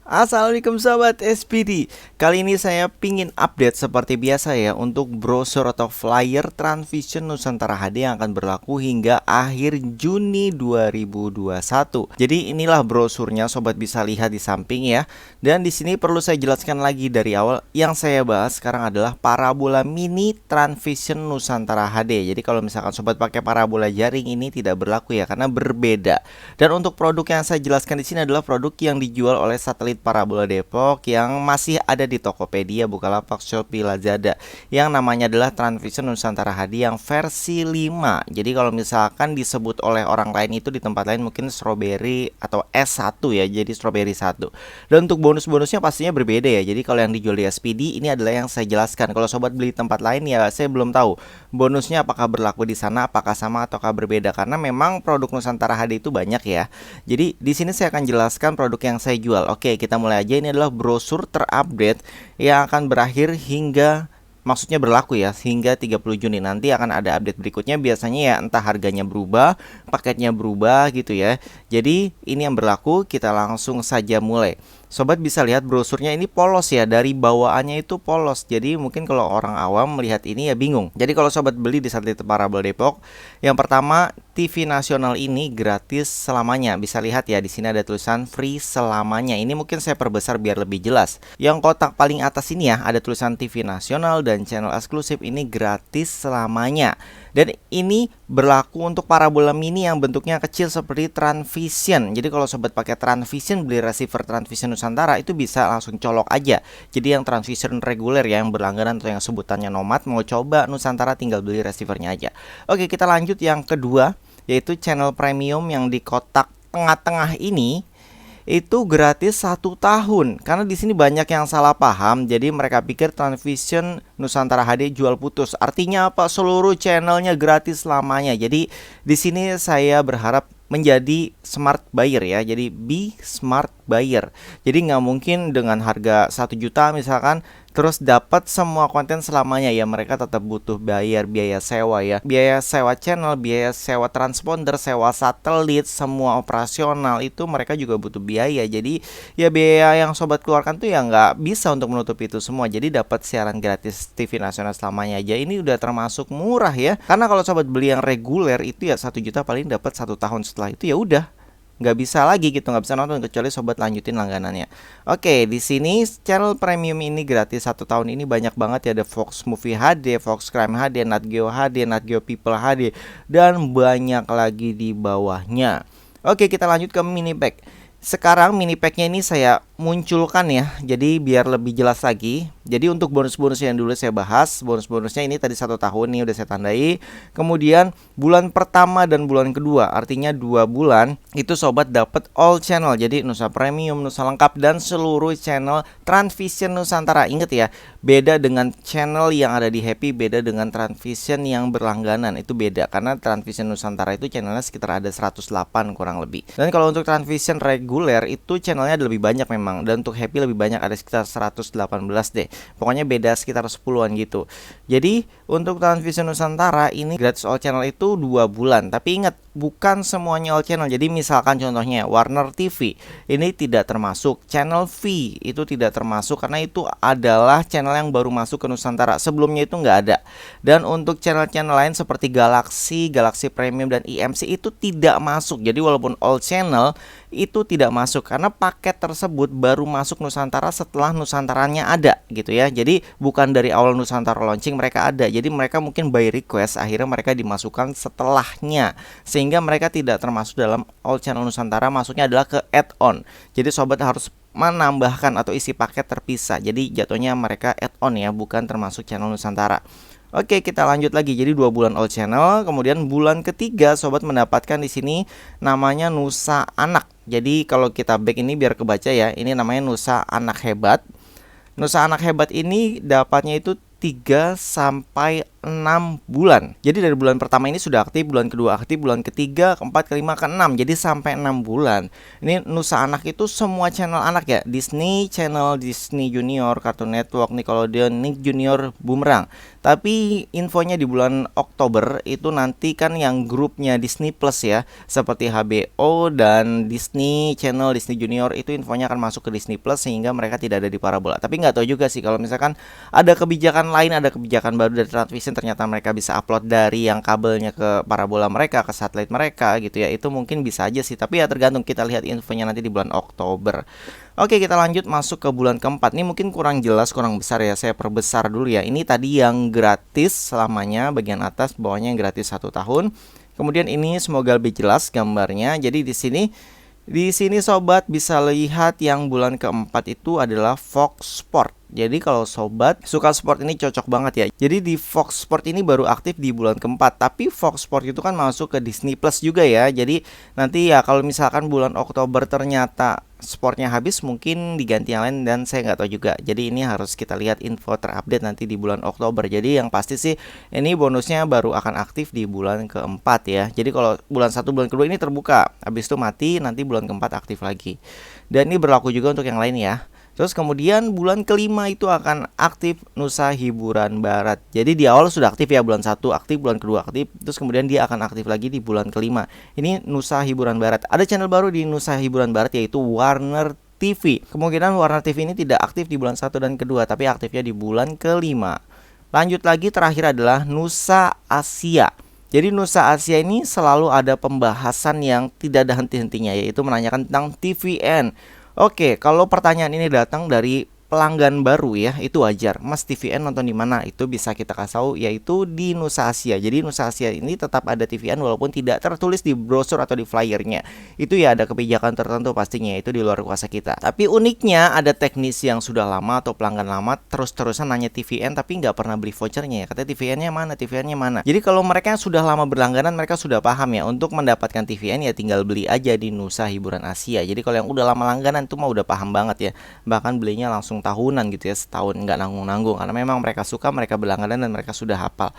Assalamualaikum sobat SPD. Kali ini saya pingin update seperti biasa ya untuk brosur atau flyer Transvision Nusantara HD yang akan berlaku hingga akhir Juni 2021. Jadi inilah brosurnya, sobat bisa lihat di samping ya. Dan di sini perlu saya jelaskan lagi dari awal, yang saya bahas sekarang adalah parabola mini Transvision Nusantara HD. Jadi kalau misalkan sobat pakai parabola jaring ini tidak berlaku ya, karena berbeda. Dan untuk produk yang saya jelaskan di sini adalah produk yang dijual oleh satelit Parabola Depok yang masih ada di Tokopedia, Bukalapak, Shopee, Lazada, yang namanya adalah Transvision Nusantara HD yang versi 5. Jadi kalau misalkan disebut oleh orang lain itu di tempat lain mungkin strawberry atau S1 ya, jadi strawberry 1. Dan untuk bonus-bonusnya pastinya berbeda ya. Jadi kalau yang dijual di SPD ini adalah yang saya jelaskan. Kalau sobat beli tempat lain ya saya belum tahu bonusnya apakah berlaku di sana, apakah sama ataukah berbeda, karena memang produk Nusantara HD itu banyak ya. Jadi di sini saya akan jelaskan produk yang saya jual. Oke, kita mulai aja. Ini adalah brosur terupdate yang akan berakhir hingga, maksudnya berlaku ya, hingga 30 Juni. Nanti akan ada update berikutnya, biasanya ya entah harganya berubah, paketnya berubah gitu ya. Jadi ini yang berlaku, kita langsung saja mulai. Sobat bisa lihat brosurnya ini polos ya, dari bawaannya itu polos. Jadi mungkin kalau orang awam melihat ini ya bingung. Jadi kalau sobat beli di satelit Parabola Depok, yang pertama TV nasional ini gratis selamanya. Bisa lihat ya, di sini ada tulisan free selamanya. Ini mungkin saya perbesar biar lebih jelas. Yang kotak paling atas ini ya ada tulisan TV nasional dan channel eksklusif ini gratis selamanya. Dan ini berlaku untuk parabola mini yang bentuknya kecil seperti Transvision. Jadi kalau sobat pakai Transvision, beli receiver Transvision Nusantara itu bisa langsung colok aja. Jadi yang Transvision reguler ya, yang berlangganan atau yang sebutannya nomad, mau coba Nusantara tinggal beli receivernya aja. Oke, kita lanjut yang kedua, yaitu channel premium yang di kotak tengah-tengah ini itu gratis 1 tahun. Karena di sini banyak yang salah paham, jadi mereka pikir Transvision Nusantara HD jual putus. Artinya apa? Seluruh channelnya gratis selamanya. Jadi di sini saya berharap menjadi smart buyer ya. Jadi be smart buyer. Jadi nggak mungkin dengan harga 1 juta misalkan terus dapat semua konten selamanya ya. Mereka tetap butuh bayar biaya sewa ya, biaya sewa channel, biaya sewa transponder, sewa satelit, semua operasional itu mereka juga butuh biaya. Jadi ya biaya yang sobat keluarkan tuh ya nggak bisa untuk menutup itu semua. Jadi dapat siaran gratis TV nasional selamanya aja ini udah termasuk murah ya. Karena kalau sobat beli yang reguler itu ya 1 juta paling dapat 1 tahun, setelah itu ya udah nggak bisa lagi gitu, nggak bisa nonton kecuali sobat lanjutin langganannya. Oke, di sini channel premium ini gratis 1 tahun. Ini banyak banget ya, ada Fox Movie HD, Fox Crime HD, Nat Geo HD, Nat Geo People HD, dan banyak lagi di bawahnya. Oke, kita lanjut ke mini pack. Sekarang mini packnya ini saya munculkan ya, jadi biar lebih jelas lagi. Jadi untuk bonus-bonus yang dulu saya bahas, bonus-bonusnya ini tadi 1 tahun nih udah saya tandai. Kemudian bulan pertama dan bulan kedua, artinya 2 bulan itu sobat dapat all channel. Jadi Nusa Premium, Nusa Lengkap, dan seluruh channel Transvision Nusantara. Ingat ya, beda dengan channel yang ada di Happy, beda dengan Transvision yang berlangganan, itu beda. Karena Transvision Nusantara itu channelnya sekitar ada 108 kurang lebih. Dan kalau untuk Transvision reguler itu channelnya ada lebih banyak memang. Dan untuk Happy lebih banyak, ada sekitar 118 deh. Pokoknya beda sekitar 10-an gitu. Jadi untuk Transvision Nusantara ini gratis all channel itu 2 bulan. Tapi ingat, bukan semuanya all channel. Jadi misalkan contohnya Warner TV ini tidak termasuk, channel V itu tidak termasuk karena itu adalah channel yang baru masuk ke Nusantara. Sebelumnya itu nggak ada. Dan untuk channel-channel lain seperti Galaxy, Galaxy Premium, dan IMC itu tidak masuk. Jadi walaupun all channel itu tidak masuk karena paket tersebut baru masuk Nusantara setelah Nusantaranya ada gitu ya. Jadi bukan dari awal Nusantara launching mereka ada. Jadi mereka mungkin by request, akhirnya mereka dimasukkan setelahnya, sehingga mereka tidak termasuk dalam all channel Nusantara. Masuknya adalah ke add-on. Jadi sobat harus menambahkan atau isi paket terpisah. Jadi jatuhnya mereka add-on ya, bukan termasuk channel Nusantara. Oke, kita lanjut lagi. Jadi 2 bulan all channel, kemudian bulan ketiga sobat mendapatkan di sini namanya Nusa Anak. Jadi kalau kita back ini biar kebaca ya, ini namanya Nusa Anak Hebat. Nusa Anak Hebat ini dapatnya itu 3 sampai 6 bulan. Jadi dari bulan pertama ini sudah aktif, bulan kedua aktif, bulan ketiga, keempat, kelima, keenam. Jadi sampai 6 bulan. Ini Nusa Anak itu semua channel anak ya. Disney Channel, Disney Junior, Cartoon Network, Nickelodeon, Nick Junior, Boomerang. Tapi infonya di bulan Oktober itu nanti kan yang grupnya Disney Plus ya, seperti HBO dan Disney Channel, Disney Junior itu infonya akan masuk ke Disney Plus sehingga mereka tidak ada di Parabola. Tapi nggak tahu juga sih kalau misalkan ada kebijakan lain, ada kebijakan baru dari Transvision, ternyata mereka bisa upload dari yang kabelnya ke parabola mereka, ke satelit mereka gitu ya. Itu mungkin bisa aja sih, tapi ya tergantung, kita lihat infonya nanti di bulan Oktober. Oke, kita lanjut masuk ke bulan keempat. Ini mungkin kurang jelas, kurang besar ya. Saya perbesar dulu ya. Ini tadi yang gratis selamanya, bagian atas, bawahnya yang gratis 1 tahun. Kemudian ini semoga lebih jelas gambarnya. Jadi di sini sobat bisa lihat yang bulan keempat itu adalah Fox Sport. Jadi kalau sobat suka sport ini cocok banget ya. Jadi di Fox Sport ini baru aktif di bulan keempat. Tapi Fox Sport itu kan masuk ke Disney Plus juga ya. Jadi nanti ya kalau misalkan bulan Oktober ternyata sportnya habis, mungkin diganti yang lain dan saya nggak tahu juga. Jadi ini harus kita lihat info terupdate nanti di bulan Oktober. Jadi yang pasti sih ini bonusnya baru akan aktif di bulan keempat ya. Jadi kalau bulan 1, bulan kedua ini terbuka, habis itu mati, nanti bulan keempat aktif lagi. Dan ini berlaku juga untuk yang lain ya. Terus kemudian bulan kelima itu akan aktif Nusa Hiburan Barat. Jadi di awal sudah aktif ya, bulan 1 aktif, bulan kedua aktif, terus kemudian dia akan aktif lagi di bulan kelima. Ini Nusa Hiburan Barat. Ada channel baru di Nusa Hiburan Barat yaitu Warner TV. Kemungkinan Warner TV ini tidak aktif di bulan 1 dan kedua, tapi aktifnya di bulan kelima. Lanjut lagi, terakhir adalah Nusa Asia. Jadi Nusa Asia ini selalu ada pembahasan yang tidak ada henti-hentinya, yaitu menanyakan tentang TVN. Oke, kalau pertanyaan ini datang dari pelanggan baru ya, itu wajar. Mas, TVN nonton di mana? Itu bisa kita kasih tahu, yaitu di Nusa Asia. Jadi Nusa Asia ini tetap ada TVN walaupun tidak tertulis di brosur atau di flyernya. Itu ya ada kebijakan tertentu pastinya, itu di luar kuasa kita. Tapi uniknya ada teknis yang sudah lama atau pelanggan lama terus-terusan nanya TVN tapi nggak pernah beli vouchernya ya. Katanya TVN-nya mana, TVN-nya mana. Jadi kalau mereka yang sudah lama berlangganan, mereka sudah paham ya, untuk mendapatkan TVN ya tinggal beli aja di Nusa Hiburan Asia. Jadi kalau yang udah lama langganan itu mah udah paham banget ya. Bahkan belinya langsung tahunan gitu ya, setahun nggak nanggung-nanggung, karena memang mereka suka, mereka berlangganan dan mereka sudah hafal.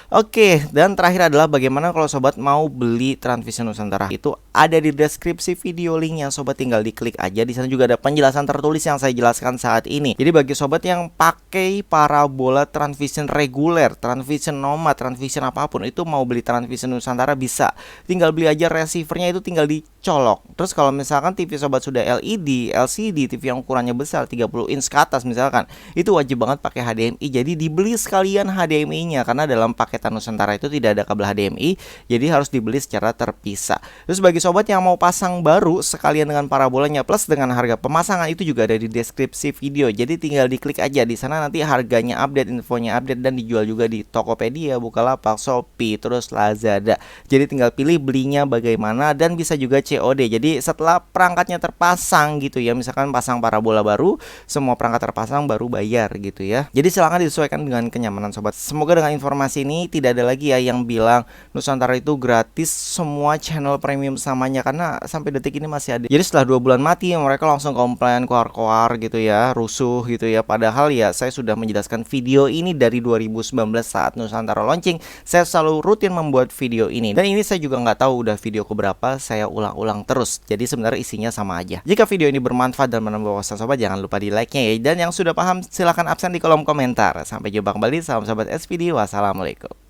Oke, dan terakhir adalah bagaimana kalau sobat mau beli Transvision Nusantara. Itu ada di deskripsi video linknya, sobat tinggal diklik aja. Di sana juga ada penjelasan tertulis yang saya jelaskan saat ini. Jadi bagi sobat yang pakai parabola Transvision reguler, Transvision Nomad, Transvision apapun, itu mau beli Transvision Nusantara bisa. Tinggal beli aja receivernya, itu tinggal dicolok. Terus kalau misalkan TV sobat sudah LED, LCD, TV yang ukurannya besar 30 inch ke atas misalkan, itu wajib banget pakai HDMI. Jadi dibeli sekalian HDMI-nya, karena dalam paketan Nusantara itu tidak ada kabel HDMI, jadi harus dibeli secara terpisah. Terus bagi sobat yang mau pasang baru sekalian dengan parabolanya plus dengan harga pemasangan, itu juga ada di deskripsi video. Jadi tinggal diklik aja, di sana nanti harganya update, infonya update, dan dijual juga di Tokopedia, Bukalapak, Shopee, terus Lazada. Jadi tinggal pilih belinya bagaimana, dan bisa juga COD. Jadi setelah perangkatnya terpasang gitu ya, misalkan pasang parabola baru, semua perangkat terpasang baru bayar gitu ya. Jadi silahkan disesuaikan dengan kenyamanan sobat. Semoga dengan informasi ini tidak ada lagi ya yang bilang Nusantara itu gratis semua channel premium samanya, karena sampai detik ini masih ada. Jadi setelah 2 bulan mati mereka langsung komplain, koar-koar gitu ya, rusuh gitu ya. Padahal ya saya sudah menjelaskan video ini dari 2019 saat Nusantara launching. Saya selalu rutin membuat video ini, dan ini saya juga nggak tahu udah video keberapa saya ulang-ulang terus. Jadi sebenarnya isinya sama aja. Jika video ini bermanfaat dan menambah wawasan sobat, jangan lupa di like-nya ya. Dan yang sudah paham silahkan absen di kolom komentar. Sampai jumpa kembali, salam sobat SPD, wassalamualaikum.